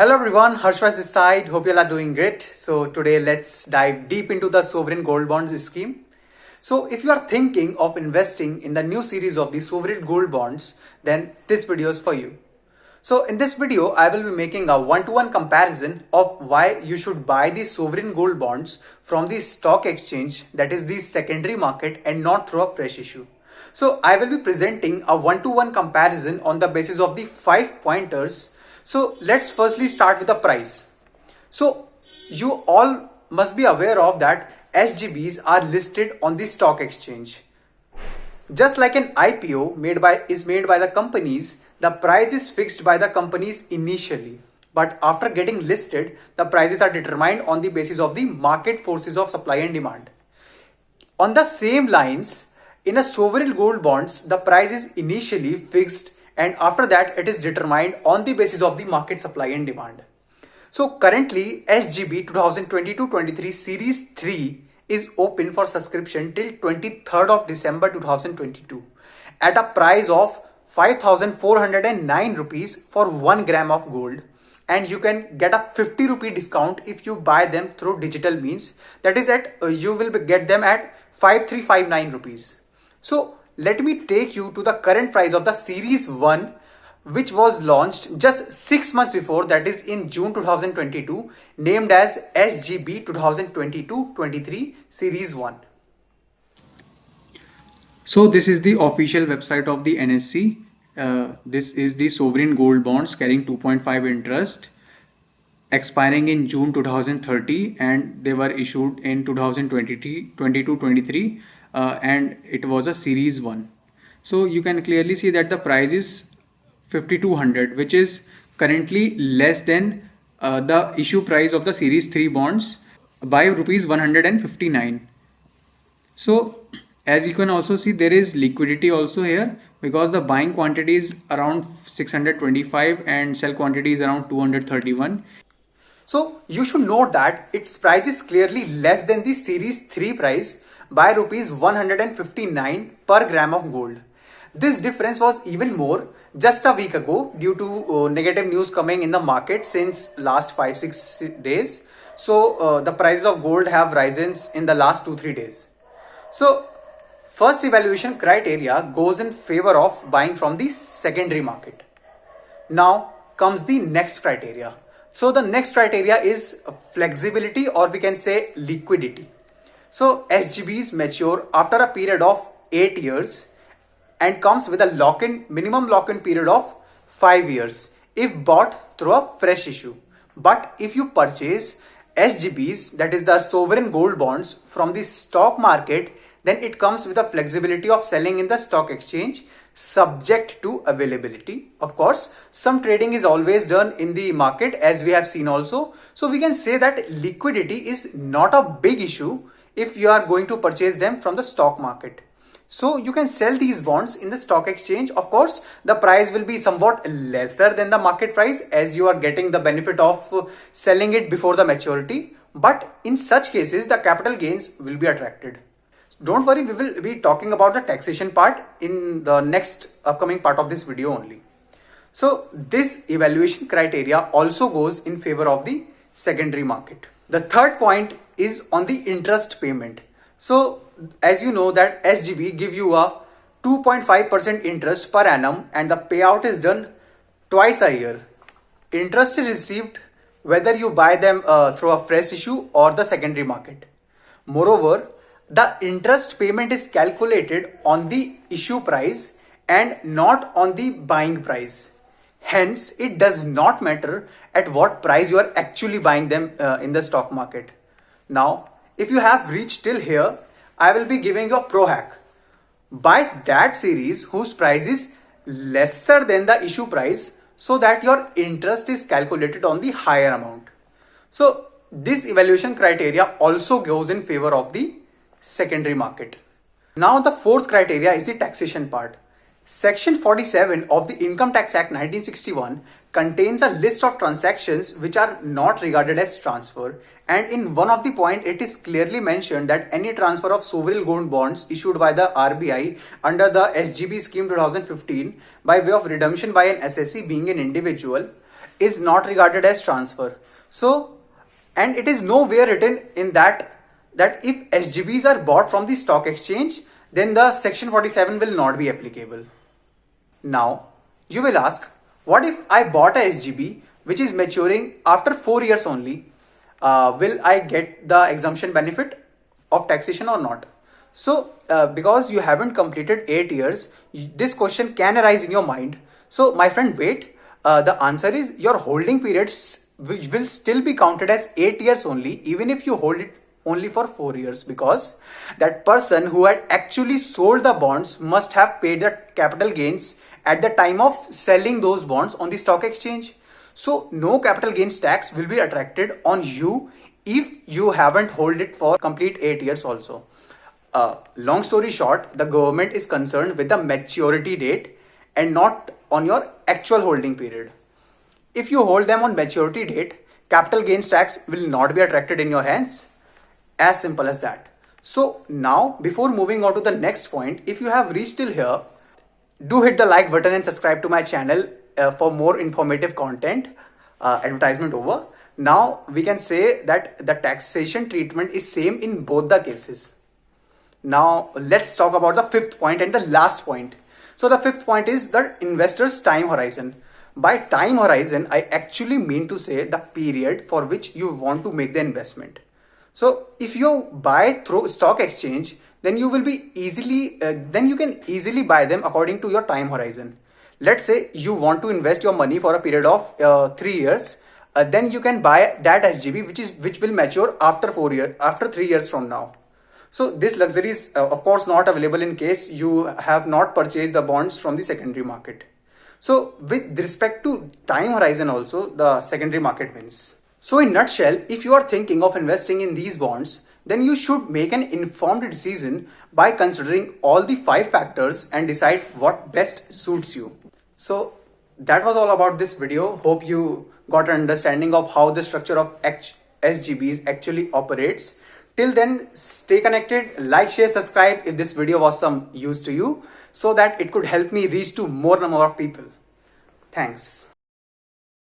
Hello everyone, Harshvas this side. Hope you all are doing great. So today let's dive deep into the sovereign gold bonds scheme. So if you are thinking of investing in the new series of the sovereign gold bonds, then this video is for you. So in this video, I will be making a one-to-one comparison of why you should buy the sovereign gold bonds from the stock exchange, that is the secondary market, and not through a fresh issue. So I will be presenting a one-to-one comparison on the basis of the 5 pointers. So let's firstly start with the price. So you all must be aware of that SGBs are listed on the stock exchange. Just like an IPO is made by the companies, the price is fixed by the companies initially. But after getting listed, the prices are determined on the basis of the market forces of supply and demand. On the same lines, in a sovereign gold bonds, the price is initially fixed and after that it is determined on the basis of the market supply and demand. So currently SGB 2022-23 Series 3 is open for subscription till 23rd of December 2022 at a price of 5,409 rupees for 1 gram of gold, and you can get a 50 rupee discount if you buy them through digital means. That is you will get them at 5359 rupees. So let me take you to the current price of the Series 1, which was launched just 6 months before, that is in June 2022, named as SGB 2022-23 Series 1. So this is the official website of the NSE. This is the sovereign gold bonds carrying 2.5 interest, expiring in June 2030, and they were issued in 2022-23, and it was a Series 1. So you can clearly see that the price is 5200, which is currently less than the issue price of the Series 3 bonds by rupees 159. So as you can also see, there is liquidity also here because the buying quantity is around 625 and sell quantity is around 231. So you should note that its price is clearly less than the Series 3 price by rupees 159 per gram of gold. This difference was even more just a week ago due to negative news coming in the market since last 5-6 days. So the prices of gold have risen in the last 2-3 days. So first evaluation criteria goes in favor of buying from the secondary market. Now comes the next criteria. So the next criteria is flexibility, or we can say liquidity. So SGBs mature after a period of 8 years and comes with a minimum lock-in period of 5 years if bought through a fresh issue. But if you purchase SGBs, that is the sovereign gold bonds, from the stock market, then it comes with a flexibility of selling in the stock exchange subject to availability. Of course, some trading is always done in the market, as we have seen also. So we can say that liquidity is not a big issue if you are going to purchase them from the stock market. So you can sell these bonds in the stock exchange. Of course, the price will be somewhat lesser than the market price as you are getting the benefit of selling it before the maturity. But in such cases, the capital gains will be attracted. Don't worry, we will be talking about the taxation part in the next upcoming part of this video only. So this evaluation criteria also goes in favor of the secondary market. The third point is on the interest payment. So as you know that SGB give you a 2.5% interest per annum and the payout is done twice a year. Interest is received whether you buy them through a fresh issue or the secondary market. Moreover, the interest payment is calculated on the issue price and not on the buying price. Hence, it does not matter at what price you are actually buying them in the stock market. Now, if you have reached till here, I will be giving you a pro hack. Buy that series whose price is lesser than the issue price so that your interest is calculated on the higher amount. So this evaluation criteria also goes in favor of the secondary market. Now the fourth criteria is the taxation part. Section 47 of the Income Tax Act 1961 contains a list of transactions which are not regarded as transfer, and in one of the point it is clearly mentioned that any transfer of sovereign gold bonds issued by the RBI under the SGB scheme 2015 by way of redemption by an assessee being an individual is not regarded as transfer. So, and it is nowhere written in that if SGBs are bought from the stock exchange, then the section 47 will not be applicable. Now, you will ask, what if I bought a SGB which is maturing after 4 years only? Will I get the exemption benefit of taxation or not? So, because you haven't completed 8 years, this question can arise in your mind. So, my friend, wait. The answer is your holding periods which will still be counted as 8 years only, even if you hold it only for 4 years, because that person who had actually sold the bonds must have paid the capital gains at the time of selling those bonds on the stock exchange. So no capital gains tax will be attracted on you if you haven't hold it for complete 8 years also. Long story short, the government is concerned with the maturity date and not on your actual holding period. If you hold them on maturity date, capital gains tax will not be attracted in your hands. As simple as that. So now, before moving on to the next point, if you have reached till here, do hit the like button and subscribe to my channel for more informative content. Advertisement over. Now we can say that the taxation treatment is same in both the cases. Now let's talk about the fifth point and the last point. So the fifth point is the investor's time horizon. By time horizon, I actually mean to say the period for which you want to make the investment. So if you buy through stock exchange, then you will be then you can easily buy them according to your time horizon. Let's say you want to invest your money for a period of 3 years, then you can buy that SGB which will mature after 3 years from now. So this luxury is of course not available in case you have not purchased the bonds from the secondary market. So with respect to time horizon also, the secondary market wins. So in nutshell, if you are thinking of investing in these bonds, then you should make an informed decision by considering all the 5 factors and decide what best suits you. So that was all about this video. Hope you got an understanding of how the structure of SGBs actually operates. Till then, stay connected, like, share, subscribe if this video was some use to you, so that it could help me reach to more number of people. Thanks.